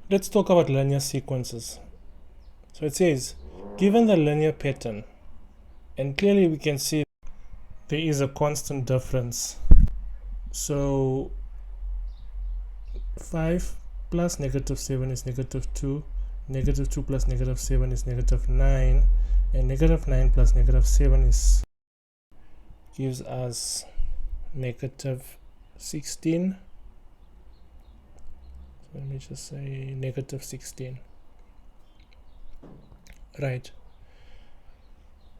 let's talk about linear sequences. So it says, given the linear pattern, and clearly we can see there is a constant difference. So 5 plus -7 is -2, -2 plus -7 is -9, and -9 plus -7 is gives us -16. So let me just say -16. Right.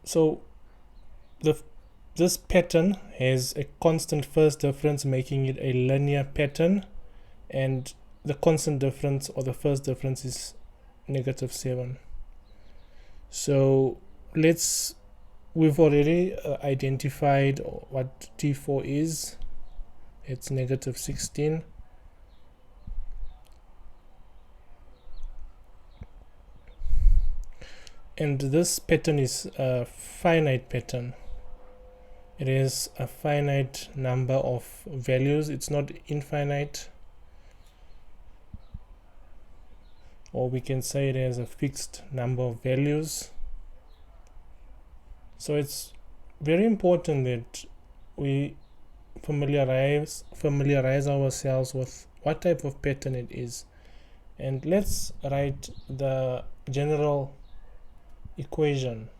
So this pattern has a constant first difference, making it a linear pattern, and the constant difference or the first difference is -7. So we've already identified what T4 is. It's -16. And this pattern is a finite pattern. It is a finite number of values. It's not infinite. Or we can say it has a fixed number of values. So it's very important that we familiarize ourselves with what type of pattern it is. And let's write the general equation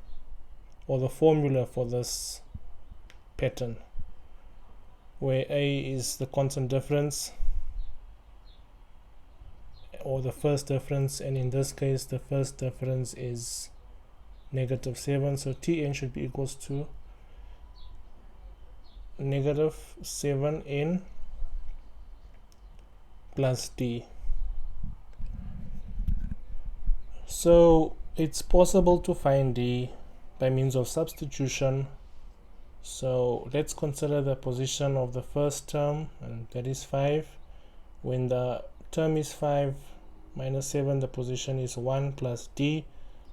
or the formula for this pattern, where A is the constant difference or the first difference, and in this case the first difference is -7. So Tn should be equals to -7n plus d. So it's possible to find d by means of substitution. So let's consider the position of the first term, and that is 5. When the term is 5 minus 7, the position is 1 plus d.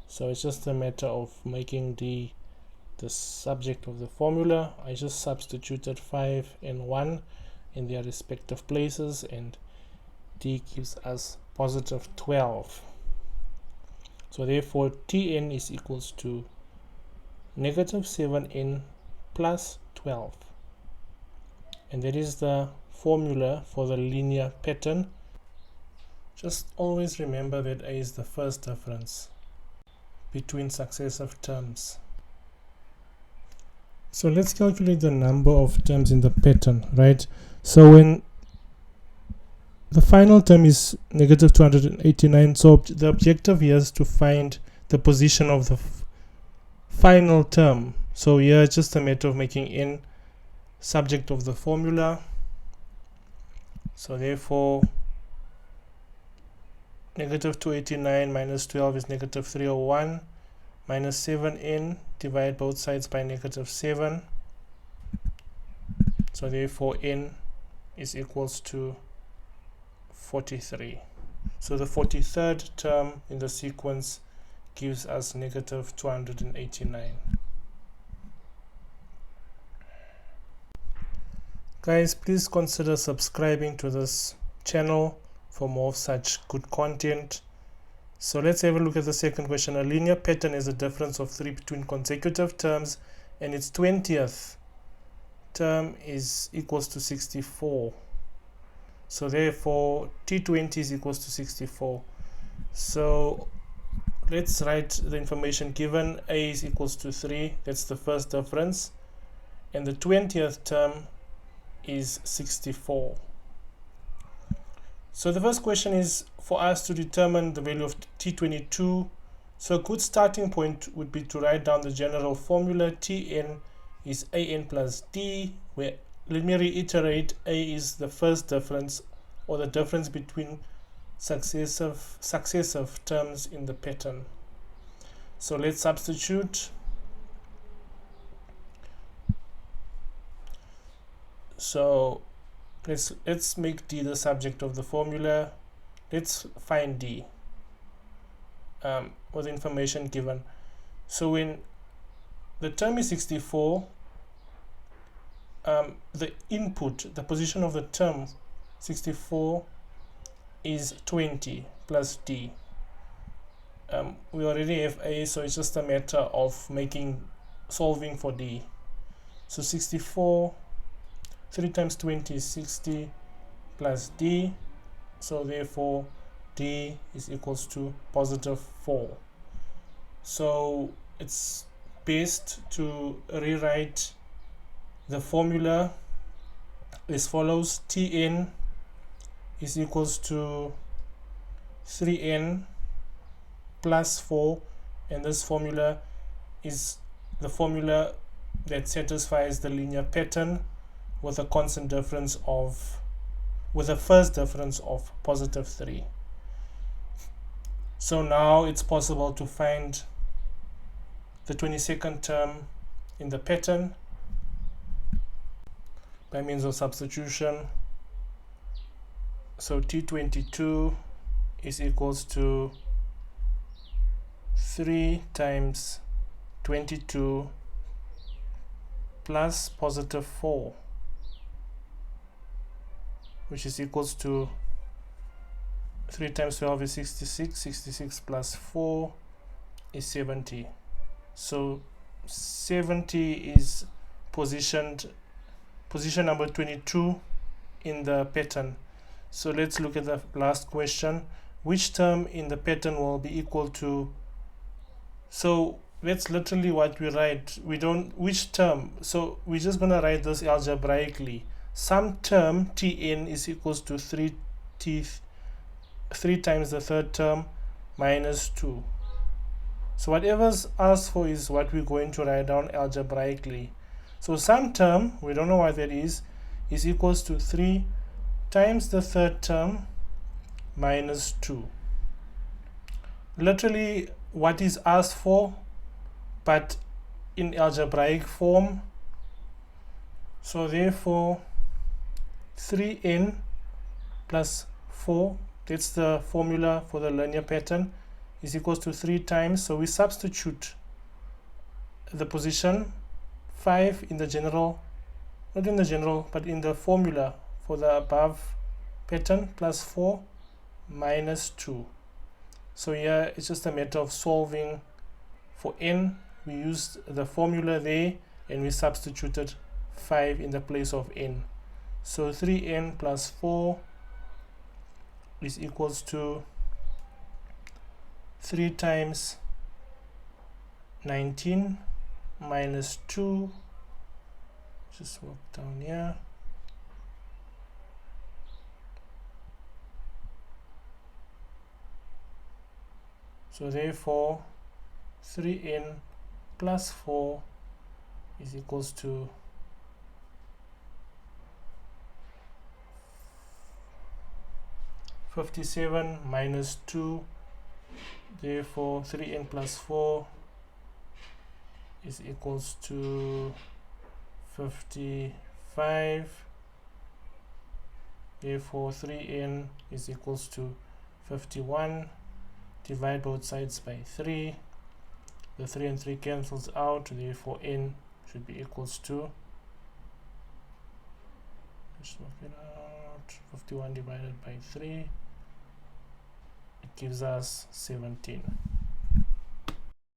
So it's just a matter of making d the subject of the formula. I just substituted 5 and 1 in their respective places, and d gives us positive 12. So therefore Tn is equals to -7n plus 12, and that is the formula for the linear pattern. Just always remember that A is the first difference between successive terms. So let's calculate the number of terms in the pattern, right? So when the final term is -289, so the objective here is to find the position of the final term. So here it's just a matter of making n subject of the formula. So therefore -289 minus 12 is -301, minus 7n, divide both sides by -7. So therefore n is equals to 43. So the 43rd term in the sequence gives us -289. Guys, please consider subscribing to this channel for more of such good content. So let's have a look at the second question. A linear pattern is a difference of 3 between consecutive terms, and its 20th term is equals to 64. So therefore T20 is equals to 64. So let's write the information given. A is equals to 3, that's the first difference, and the 20th term is 64. So the first question is for us to determine the value of T22. So a good starting point would be to write down the general formula. Tn is an plus d, where, let me reiterate, A is the first difference or the difference between successive terms in the pattern. So let's substitute. So let's make d the subject of the formula. Let's find d with the information given. So when the term is 64, the input, the position of the term 64 is 20 plus D. We already have A, so it's just a matter of solving for D. So 64, 3 times 20 is 60 plus D, so therefore D is equals to positive 4. So it's best to rewrite the formula as follows: Tn is equals to 3n plus 4, and this formula is the formula that satisfies the linear pattern with a constant difference of, with a first difference of positive 3. So now it's possible to find the 22nd term in the pattern by means of substitution. So T22 is equals to 3 times 22 plus positive 4, which is equals to 3 times 12 is 66, 66 plus 4 is 70. So 70 is position number 22 in the pattern. So let's look at the last question. Which term in the pattern will be equal to, so that's literally what we write. We don't, which term, so we're just going to write this algebraically. Some term Tn is equals to 3 times the third term minus 2. So whatever's asked for is what we're going to write down algebraically. So some term, we don't know what that is equals to 3 times the third term minus 2. Literally what is asked for, but in algebraic form. So therefore 3n plus 4, that's the formula for the linear pattern, is equals to 3 times, so we substitute the position 5 in the general, not in the general, but in the formula for the above pattern, plus 4 minus 2. So here it's just a matter of solving for n. We used the formula there and we substituted 5 in the place of n. So 3n plus 4 is equals to 3 times 19 minus 2, just work down here, so therefore 3n plus 4 is equals to 57 minus 2, therefore 3n plus 4 is equals to 55, therefore 3n is equals to 51. Divide both sides by 3, the 3 and 3 cancels out, therefore n should be equals to, let's work it out, 51 divided by 3, it gives us 17.